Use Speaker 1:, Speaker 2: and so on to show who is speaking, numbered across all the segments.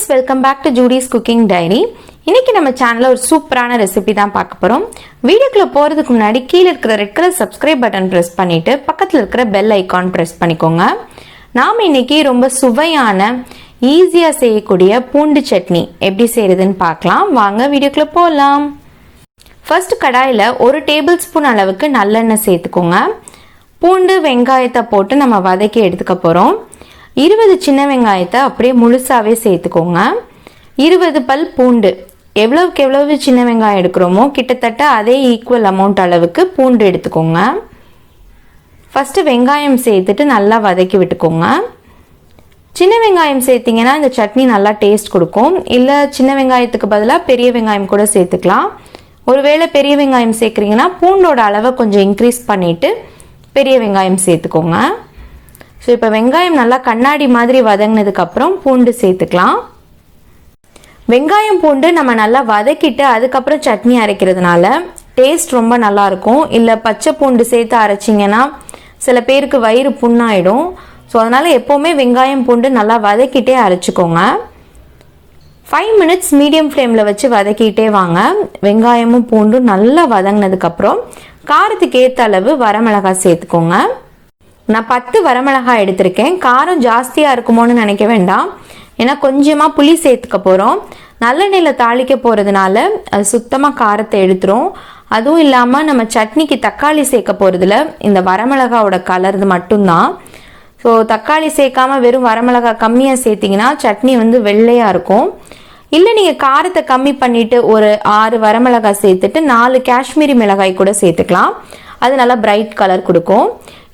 Speaker 1: friends, welcome back to Judy's Cooking Diary. இன்னைக்கு நம்ம சேனல்ல ஒரு சூப்பரான ரெசிபி தான் பார்க்க போறோம். வீடியோக்குள்ள போறதுக்கு முன்னாடி கீழ இருக்கிற red colour subscribe button press பண்ணிட்டு பக்கத்துல இருக்கிற பெல் ஐகான் பிரஸ் பண்ணிக்கோங்க. நாம இன்னைக்கு ரொம்ப சுவையான ஈஸியா செய்யக்கூடிய பூண்டு சட்னி எப்படி செய்யறதுன்னு பார்க்கலாம். வாங்க வீடியோக்குள்ள போலாம். ஃபர்ஸ்ட் கடாயில 1 டேபிள் ஸ்பூன் அளவுக்கு நல்லெண்ணெய் சேர்த்துக்கோங்க. பூண்டு வெங்காயத்தை போட்டு நம்ம வதக்கி எடுத்துக்க போறோம். 20 சின்ன வெங்காயத்தை அப்படியே முழுசாவே சேர்த்துக்கோங்க. 20 பல் பூண்டு, எவ்வளவுக்கு எவ்வளவு சின்ன வெங்காயம் எடுக்கிறோமோ கிட்டத்தட்ட அதே ஈக்குவல் அமௌண்ட் அளவுக்கு பூண்டு எடுத்துக்கோங்க. ஃபர்ஸ்ட் வெங்காயம் சேர்த்துட்டு நல்லா வதக்கி விட்டுக்கோங்க. சின்ன வெங்காயம் சேர்த்தீங்கன்னா இந்த சட்னி நல்லா டேஸ்ட் கொடுக்கும். இல்லை சின்ன வெங்காயத்துக்கு பதிலாக பெரிய வெங்காயம் கூட சேர்த்துக்கலாம். ஒருவேளை பெரிய வெங்காயம் சேர்க்குறீங்கன்னா பூண்டோட அளவை கொஞ்சம் இன்க்ரீஸ் பண்ணிட்டு பெரிய வெங்காயம் சேர்த்துக்கோங்க. ஸோ இப்போ வெங்காயம் நல்லா கண்ணாடி மாதிரி வதங்கினதுக்கு அப்புறம் பூண்டு சேர்த்துக்கலாம். வெங்காயம் பூண்டு நம்ம நல்லா வதக்கிட்டு அதுக்கப்புறம் சட்னி அரைக்கிறதுனால டேஸ்ட் ரொம்ப நல்லா இருக்கும். இல்லை பச்சை பூண்டு சேர்த்து அரைச்சிங்கன்னா சில பேருக்கு வயிறு புண்ணாயிடும். ஸோ அதனால எப்போவுமே வெங்காயம் பூண்டு நல்லா வதக்கிட்டே அரைச்சிக்கோங்க. 5 மினிட்ஸ் மீடியம் ஃப்ளேமில் வச்சு வதக்கிட்டே வாங்க. வெங்காயமும் பூண்டும் நல்லா வதங்கினதுக்கப்புறம் காரத்துக்கு ஏற்ற அளவு வரமிளகாய் சேர்த்துக்கோங்க. நான் 10 வரமிளகாய் எடுத்திருக்கேன். காரம் ஜாஸ்தியாக இருக்குமோன்னு நினைக்க வேண்டாம். ஏன்னா கொஞ்சமாக புளி சேர்த்துக்க போகிறோம். நல்லெண்ணெயில் தாளிக்க போகிறதுனால அது சுத்தமாக காரத்தை எடுத்துரும். அதுவும் இல்லாமல் நம்ம சட்னிக்கு தக்காளி சேர்க்க போகிறதுல இந்த வரமிளகாவோட கலர் மட்டும்தான். ஸோ தக்காளி சேர்க்காம வெறும் வரமிளகாய் கம்மியாக சேர்த்திங்கன்னா சட்னி வெள்ளையாக இருக்கும். இல்லை நீங்கள் காரத்தை கம்மி பண்ணிவிட்டு ஒரு 6 வரமிளகாய் சேர்த்துட்டு 4 காஷ்மீரி மிளகாய் கூட சேர்த்துக்கலாம். அது நல்லா பிரைட் கலர் கொடுக்கும்.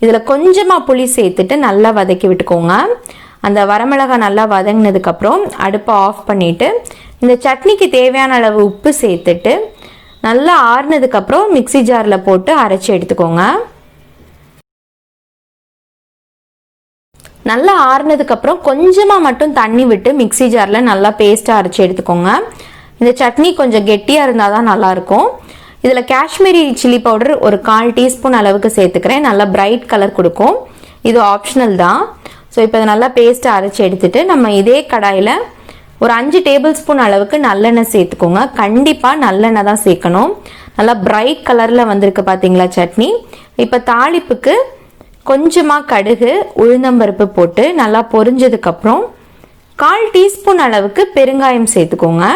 Speaker 1: இதில் கொஞ்சமாக புளி சேர்த்துட்டு நல்லா வதக்கி விட்டுக்கோங்க. அந்த வரமிளகாய் நல்லா வதங்கினதுக்கப்புறம் அடுப்பை ஆஃப் பண்ணிவிட்டு இந்த சட்னிக்கு தேவையான அளவு உப்பு சேர்த்துட்டு நல்லா ஆறுனதுக்கப்புறம் மிக்சி ஜாரில் போட்டு அரைச்சி எடுத்துக்கோங்க. நல்லா ஆறுனதுக்கப்புறம் கொஞ்சமாக மட்டும் தண்ணி விட்டு மிக்சி ஜாரில் நல்லா பேஸ்ட்டாக அரைச்சி எடுத்துக்கோங்க. இந்த சட்னி கொஞ்சம் கெட்டியாக இருந்தால் தான் நல்லாயிருக்கும். இதில் காஷ்மீரி சில்லி பவுடர் ஒரு 1/4 டீஸ்பூன் அளவுக்கு சேர்த்துக்கிறேன். நல்லா பிரைட் கலர் கொடுக்கும். இது ஆப்ஷனல் தான். ஸோ இப்போ இதை நல்லா பேஸ்ட்டை அரைச்சி எடுத்துட்டு நம்ம இதே கடாயில் ஒரு 5 டேபிள் ஸ்பூன் அளவுக்கு நல்லெண்ணெய் சேர்த்துக்கோங்க. கண்டிப்பாக நல்லெண்ணெய் தான் சேர்க்கணும். நல்லா பிரைட் கலரில் வந்திருக்கு பார்த்தீங்களா சட்னி. இப்போ தாளிப்புக்கு கொஞ்சமாக கடுகு உளுந்தம்பருப்பு போட்டு நல்லா பொரிஞ்சதுக்கப்புறம் 1/4 டீஸ்பூன் அளவுக்கு பெருங்காயம் சேர்த்துக்கோங்க.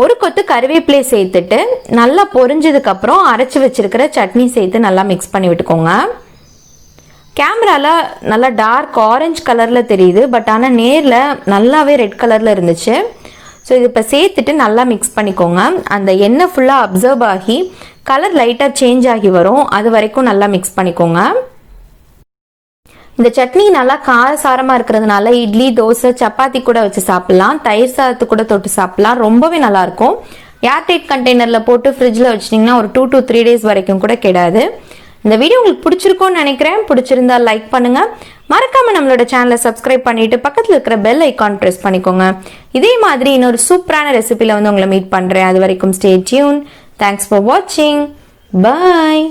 Speaker 1: ஒரு கொத்து கருவேப்பிலை சேர்த்துட்டு நல்லா பொரிஞ்சதுக்கு அப்புறம் அரைச்சி வச்சிருக்கிற சட்னி சேர்த்து நல்லா மிக்ஸ் பண்ணி விட்டுக்கோங்க. கேமரால நல்லா டார்க் ஆரஞ்சு கலர்ல தெரியுது, பட் ஆனால் நேரில் நல்லாவே ரெட் கலர்ல இருந்துச்சு. ஸோ இது இப்போ சேர்த்துட்டு நல்லா மிக்ஸ் பண்ணிக்கோங்க. அந்த எண்ணெய் ஃபுல்லாக அப்சர்வ் ஆகி கலர் லைட்டாக சேஞ்ச் ஆகி வரும். அது வரைக்கும் நல்லா மிக்ஸ் பண்ணிக்கோங்க. இந்த சட்னி நல்லா காரசாரமாக இருக்கிறதுனால இட்லி, தோசை, சப்பாத்தி கூட வச்சு சாப்பிடலாம். தயிர் சாதத்து கூட தொட்டு சாப்பிடலாம். ரொம்பவே நல்லா இருக்கும். ஏர்டைட் கண்டெய்னரில் போட்டு ஃப்ரிட்ஜில் வச்சிட்டிங்கன்னா ஒரு 2 to 3 days வரைக்கும் கூட கெடாது. இந்த வீடியோ உங்களுக்கு பிடிச்சிருக்கும்னு நினைக்கிறேன். பிடிச்சிருந்தா லைக் பண்ணுங்க. மறக்காம நம்மளோட சேனலை சப்ஸ்கிரைப் பண்ணிட்டு பக்கத்தில் இருக்கிற பெல் ஐகான் ப்ரெஸ் பண்ணிக்கோங்க. இதே மாதிரி இன்னொரு சூப்பரான ரெசிபியில் உங்களை மீட் பண்ணுறேன். அது வரைக்கும் ஸ்டே டியூன். தேங்க்ஸ் ஃபார் வாட்சிங். பாய்.